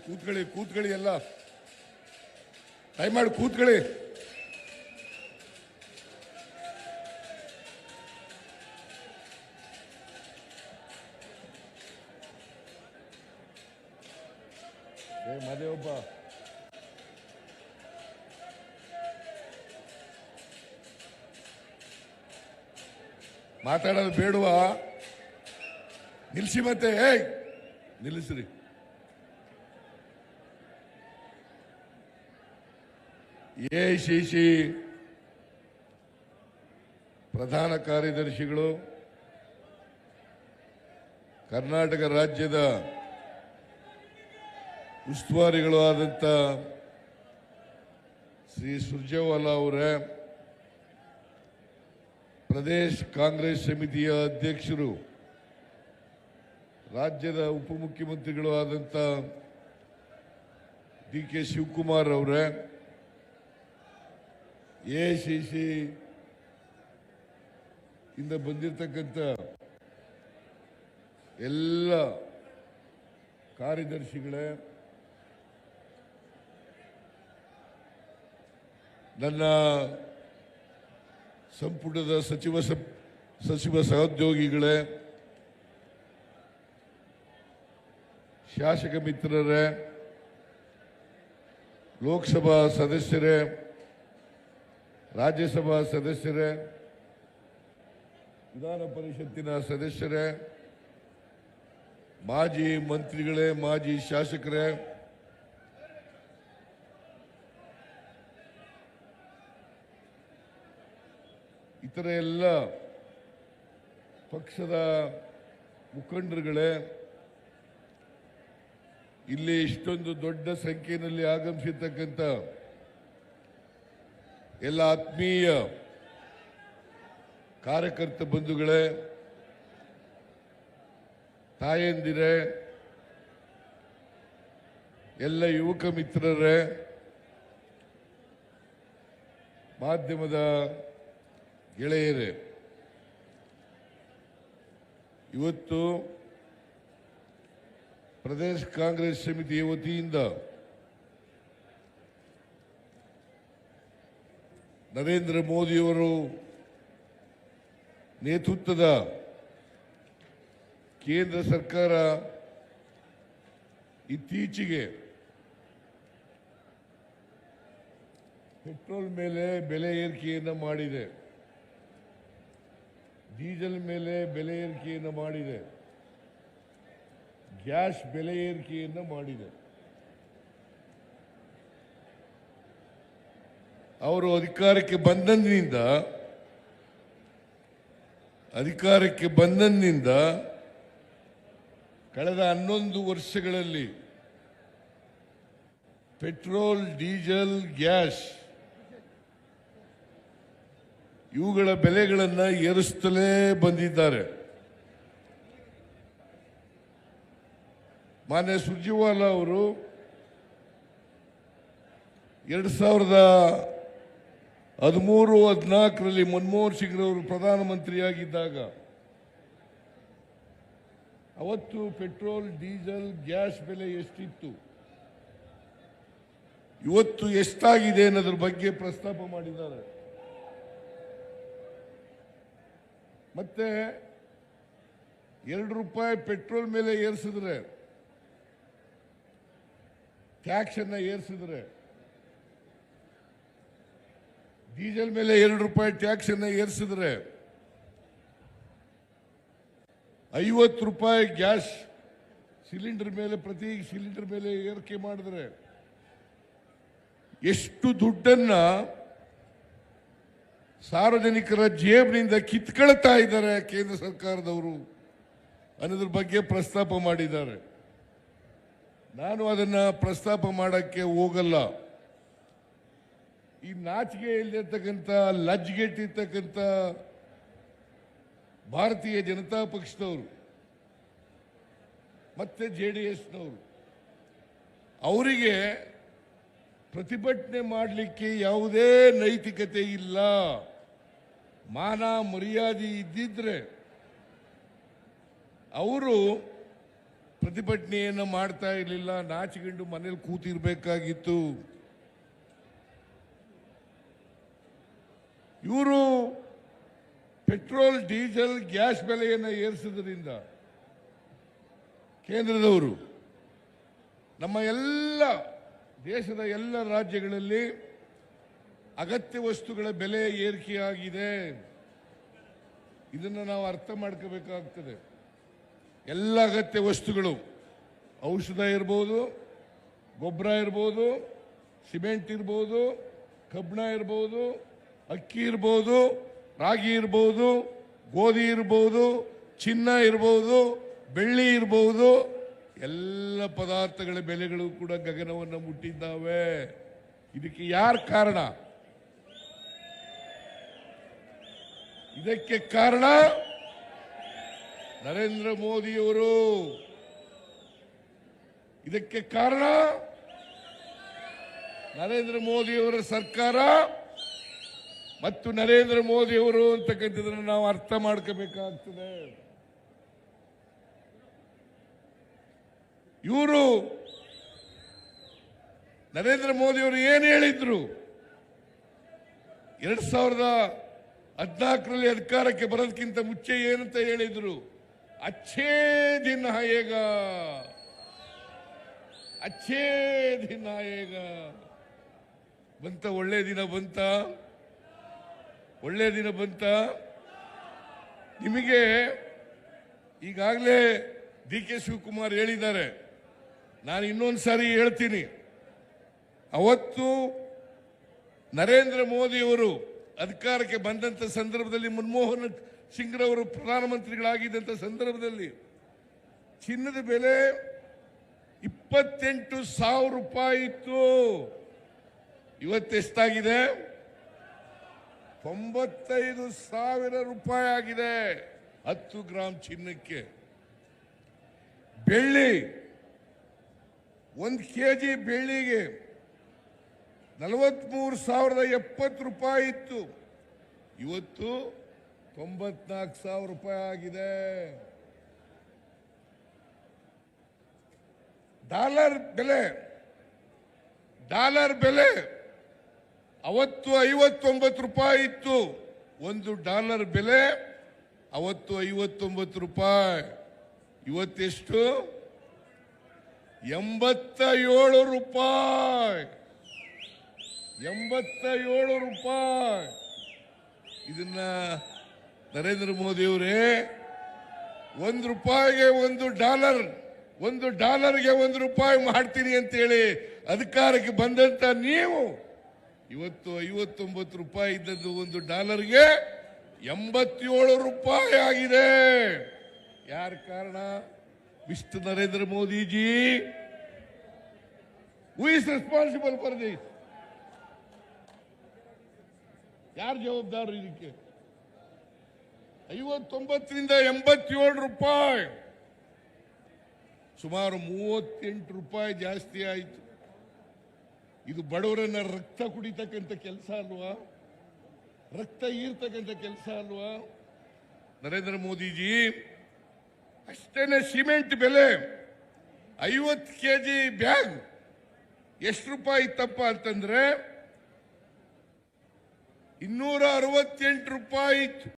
ಕೂತ್ಕೊಳ್ಳಿ ಕೂತ್ಕೊಳ್ಳಿ, ಎಲ್ಲ ದಯಮಾಡಿ ಕೂತ್ಕೊಳ್ಳಿ. ಮದೇವಪ್ಪ ಮಾತಾಡೋದು ಬೇಡವಾ? ನಿಲ್ಸಿ ಮತ್ತೆ, ನಿಲ್ಲಿಸ್ರಿ. ಎಐಸಿಸಿ ಪ್ರಧಾನ ಕಾರ್ಯದರ್ಶಿಗಳು, ಕರ್ನಾಟಕ ರಾಜ್ಯದ ಉಸ್ತುವಾರಿಗಳು ಆದಂಥ ಶ್ರೀ ಸುರ್ಜೇವಾಲಾ ಅವರೇ, ಪ್ರದೇಶ ಕಾಂಗ್ರೆಸ್ ಸಮಿತಿಯ ಅಧ್ಯಕ್ಷರು, ರಾಜ್ಯದ ಉಪಮುಖ್ಯಮಂತ್ರಿಗಳು ಆದಂಥ ಡಿ.ಕೆ. ಶಿವಕುಮಾರ್ ಅವರೇ, ಎಐಸಿಸಿ ಇಂದ ಬಂದಿರತಕ್ಕಂಥ ಎಲ್ಲ ಕಾರ್ಯದರ್ಶಿಗಳೇ, ನನ್ನ ಸಂಪುಟದ ಸಚಿವ ಸಹೋದ್ಯೋಗಿಗಳೇ, ಶಾಸಕ ಮಿತ್ರರೇ, ಲೋಕಸಭಾ ಸದಸ್ಯರೇ, ರಾಜ್ಯಸಭಾ ಸದಸ್ಯರೇ, ವಿಧಾನ ಪರಿಷತ್ತಿನ ಸದಸ್ಯರೇ, ಮಾಜಿ ಮಂತ್ರಿಗಳೇ, ಮಾಜಿ ಶಾಸಕರೇ, ಇತರ ಎಲ್ಲ ಪಕ್ಷದ ಮುಖಂಡರುಗಳೇ, ಇಲ್ಲಿ ಇಷ್ಟೊಂದು ದೊಡ್ಡ ಸಂಖ್ಯೆಯಲ್ಲಿ ಆಗಮಿಸಿರ್ತಕ್ಕಂಥ ಎಲ್ಲ ಆತ್ಮೀಯ ಕಾರ್ಯಕರ್ತ ಬಂಧುಗಳೇ, ತಾಯಂದಿರೇ, ಎಲ್ಲ ಯುವಕ ಮಿತ್ರರೇ, ಮಾಧ್ಯಮದ ಗೆಳೆಯರೇ, ಇವತ್ತು ಪ್ರದೇಶ ಕಾಂಗ್ರೆಸ್ ಸಮಿತಿಯ ವತಿಯಿಂದ ನರೇಂದ್ರ ಮೋದಿಯವರು ನೇತೃತ್ವದ ಕೇಂದ್ರ ಸರ್ಕಾರ ಇತ್ತೀಚೆಗೆ ಪೆಟ್ರೋಲ್ ಮೇಲೆ ಬೆಲೆ ಏರಿಕೆಯನ್ನು ಮಾಡಿದೆ, ಡೀಸೆಲ್ ಮೇಲೆ ಬೆಲೆ ಏರಿಕೆಯನ್ನು ಮಾಡಿದೆ, ಗ್ಯಾಸ್ ಬೆಲೆ ಏರಿಕೆಯನ್ನು ಮಾಡಿದೆ. ಅವರು ಅಧಿಕಾರಕ್ಕೆ ಬಂದಂದಿನಿಂದ ಕಳೆದ 11 ವರ್ಷಗಳಲ್ಲಿ ಪೆಟ್ರೋಲ್, ಡೀಸೆಲ್, ಗ್ಯಾಸ್ ಇವುಗಳ ಬೆಲೆಗಳನ್ನು ಏರಿಸುತ್ತಲೇ ಬಂದಿದ್ದಾರೆ. ಮಾನ್ಯ ಸುರ್ಜೇವಾಲಾ ಅವರು 2013-14ರಲ್ಲಿ ಮನಮೋಹನ್ ಸಿಂಗ್ ಅವರು ಪ್ರಧಾನಮಂತ್ರಿಯಾಗಿದ್ದಾಗ ಅವತ್ತು ಪೆಟ್ರೋಲ್, ಡೀಸೆಲ್, ಗ್ಯಾಸ್ ಬೆಲೆ ಎಷ್ಟಿತ್ತು, ಇವತ್ತು ಎಷ್ಟಾಗಿದೆ ಅನ್ನೋದ್ರ ಬಗ್ಗೆ ಪ್ರಸ್ತಾಪ ಮಾಡಿದ್ದಾರೆ. ಮತ್ತೆ ₹2 ಪೆಟ್ರೋಲ್ ಮೇಲೆ ಏರಿಸಿದ್ರೆ, ಟ್ಯಾಕ್ಸ್ ಅನ್ನ ಏರಿಸಿದ್ರೆ, ಡೀಸೆಲ್ ಮೇಲೆ ₹2 ಟ್ಯಾಕ್ಸ್ ಅನ್ನ ಏರಿಸಿದ್ರೆ, ₹50 ಗ್ಯಾಸ್ ಸಿಲಿಂಡರ್ ಮೇಲೆ, ಪ್ರತಿ ಸಿಲಿಂಡರ್ ಮೇಲೆ ಏರಿಕೆ ಮಾಡಿದ್ರೆ ಎಷ್ಟು ದುಡ್ಡನ್ನ ಸಾರ್ವಜನಿಕರ ಜೇಬಿನಿಂದ ಕಿತ್ಕೊಳ್ತಾ ಇದ್ದಾರೆ ಕೇಂದ್ರ ಸರ್ಕಾರದವರು ಅನ್ನೋದ್ರ ಬಗ್ಗೆ ಪ್ರಸ್ತಾಪ ಮಾಡಿದ್ದಾರೆ. ನಾನು ಅದನ್ನ ಪ್ರಸ್ತಾಪ ಮಾಡಕ್ಕೆ ಹೋಗಲ್ಲ. ಈ ನಾಚಿಕೆ ಇಲ್ಲದಿರ್ತಕ್ಕಂಥ, ಲಜ್ಜೆಗೆಟ್ಟಿರ್ತಕ್ಕಂಥ ಭಾರತೀಯ ಜನತಾ ಪಕ್ಷದವರು ಮತ್ತೆ JDSನವರು, ಅವರಿಗೆ ಪ್ರತಿಭಟನೆ ಮಾಡಲಿಕ್ಕೆ ಯಾವುದೇ ನೈತಿಕತೆ ಇಲ್ಲ. ಮಾನ ಮರ್ಯಾದೆ ಇದ್ದಿದ್ರೆ ಅವರು ಪ್ರತಿಭಟನೆಯನ್ನು ಮಾಡ್ತಾ ಇರಲಿಲ್ಲ, ನಾಚಿಕೊಂಡು ಮನೇಲಿ ಕೂತಿರ್ಬೇಕಾಗಿತ್ತು. ಇವರು ಪೆಟ್ರೋಲ್ ಡೀಸೆಲ್ ಗ್ಯಾಸ್ ಬೆಲೆಯನ್ನು ಏರಿಸಿದ್ರಿಂದ ಕೇಂದ್ರದವರು ನಮ್ಮ ಎಲ್ಲ ದೇಶದ ಎಲ್ಲ ರಾಜ್ಯಗಳಲ್ಲಿ ಅಗತ್ಯ ವಸ್ತುಗಳ ಬೆಲೆ ಏರಿಕೆಯಾಗಿದೆ. ಇದನ್ನು ನಾವು ಅರ್ಥ ಮಾಡ್ಕೋಬೇಕಾಗ್ತದೆ. ಎಲ್ಲ ಅಗತ್ಯ ವಸ್ತುಗಳು, ಔಷಧ ಇರ್ಬೋದು, ಗೊಬ್ಬರ ಇರ್ಬೋದು, ಸಿಮೆಂಟ್ ಇರ್ಬೋದು, ಕಬ್ಬಣ ಇರ್ಬೋದು, ಅಕ್ಕಿ ಇರ್ಬೋದು, ರಾಗಿ ಇರ್ಬೋದು, ಗೋಧಿ ಇರ್ಬೋದು, ಚಿನ್ನ ಇರ್ಬೋದು, ಬೆಳ್ಳಿ ಇರ್ಬೋದು, ಎಲ್ಲ ಪದಾರ್ಥಗಳ ಬೆಲೆಗಳು ಕೂಡ ಗಗನವನ್ನು ಮುಟ್ಟಿದ್ದಾವೆ. ಇದಕ್ಕೆ ಯಾರು ಕಾರಣ? ಇದಕ್ಕೆ ಕಾರಣ ನರೇಂದ್ರ ಮೋದಿಯವರು. ಇದಕ್ಕೆ ಕಾರಣ ನರೇಂದ್ರ ಮೋದಿಯವರ ಸರ್ಕಾರ ಮತ್ತು ನರೇಂದ್ರ ಮೋದಿಯವರು ಅಂತಕ್ಕಂಥದ್ದನ್ನು ನಾವು ಅರ್ಥ ಮಾಡ್ಕೋಬೇಕಾಗ್ತದೆ. ಇವರು ನರೇಂದ್ರ ಮೋದಿಯವರು ಏನು ಹೇಳಿದ್ರು? 2014ರಲ್ಲಿ ಅಧಿಕಾರಕ್ಕೆ ಬರೋದಕ್ಕಿಂತ ಮುಂಚೆ ಏನಂತ ಹೇಳಿದ್ರು? ಅಚ್ಚೇ ದಿನ ಆಯೇಗ, ಅಚ್ಚೇ ದಿನ ಆಯೇಗ. ಬಂತ? ಒಳ್ಳೆ ದಿನ ಬಂತ? ಒಳ್ಳೆ ದಿನ ಬಂತ? ನಿಮಗೆ ಈಗಾಗಲೇ ಡಿ ಕೆ ಶಿವಕುಮಾರ್ ಹೇಳಿದ್ದಾರೆ, ನಾನು ಇನ್ನೊಂದು ಸಾರಿ ಹೇಳ್ತೀನಿ. ಅವತ್ತು ನರೇಂದ್ರ ಮೋದಿಯವರು ಅಧಿಕಾರಕ್ಕೆ ಬಂದಂತ ಸಂದರ್ಭದಲ್ಲಿ, ಮನಮೋಹನ್ ಸಿಂಗ್ರವರು ಪ್ರಧಾನಮಂತ್ರಿಗಳಾಗಿದ್ದಂಥ ಸಂದರ್ಭದಲ್ಲಿ ಚಿನ್ನದ ಬೆಲೆ 28,000 ರೂಪಾಯಿ ಇತ್ತು. ಇವತ್ತೆಷ್ಟಾಗಿದೆ? 95,000 ರೂಪಾಯಿ ಆಗಿದೆ 10 ಗ್ರಾಂ ಚಿನ್ನಕ್ಕೆ. ಬೆಳ್ಳಿ, 1 ಕೆಜಿ ಬೆಳ್ಳಿಗೆ 43,070 ರೂಪಾಯಿ ಇತ್ತು. ಇವತ್ತು 94,000 ರೂಪಾಯಿ ಆಗಿದೆ. ಡಾಲರ್ ಬೆಲೆ ಅವತ್ತು 59 ರೂಪಾಯಿ ಇತ್ತು. $1 ಬೆಲೆ ಅವತ್ತು 59 ರೂಪಾಯಿ. ಇವತ್ತೆಷ್ಟು? 87 ರೂಪಾಯಿ. 87 ರೂಪಾಯಿ. ಇದನ್ನ ನರೇಂದ್ರ ಮೋದಿಯವರೇ, $1ಗೆ $1, $1ಗೆ $1 ಮಾಡ್ತೀನಿ ಅಂತೇಳಿ ಅಧಿಕಾರಕ್ಕೆ ಬಂದಂತ ನೀವು ಇವತ್ತು 59 ರೂಪಾಯಿ ಇದ್ದದ್ದು $1ಗೆ 87 ರೂಪಾಯಿ ಆಗಿದೆ. ಯಾರ ಕಾರಣ? Mister Narendra Modiji. Who is responsible for this? ಯಾರು ಜವಾಬ್ದಾರರು ಇದಕ್ಕೆ? 59ರಿಂದ 87 ರೂಪಾಯಿ, ಸುಮಾರು 38 ರೂಪಾಯಿ ಜಾಸ್ತಿ ಆಯಿತು. ಇದು ಬಡವರನ್ನ ರಕ್ತ ಕುಡಿತಕ್ಕಂಥ ಕೆಲಸ ಅಲ್ವಾ? ರಕ್ತ ಈರ್ತಕ್ಕಂಥ ಕೆಲಸ ಅಲ್ವಾ? ನರೇಂದ್ರ ಮೋದಿಜಿ, ಅಷ್ಟೇನೆ ಸಿಮೆಂಟ್ ಬೆಲೆ 50 ಕೆಜಿ ಬ್ಯಾಗ್ ಎಷ್ಟು ರೂಪಾಯಿ ಇತ್ತಪ್ಪ ಅಂತಂದ್ರೆ 268 ರೂಪಾಯಿ ಇತ್ತು.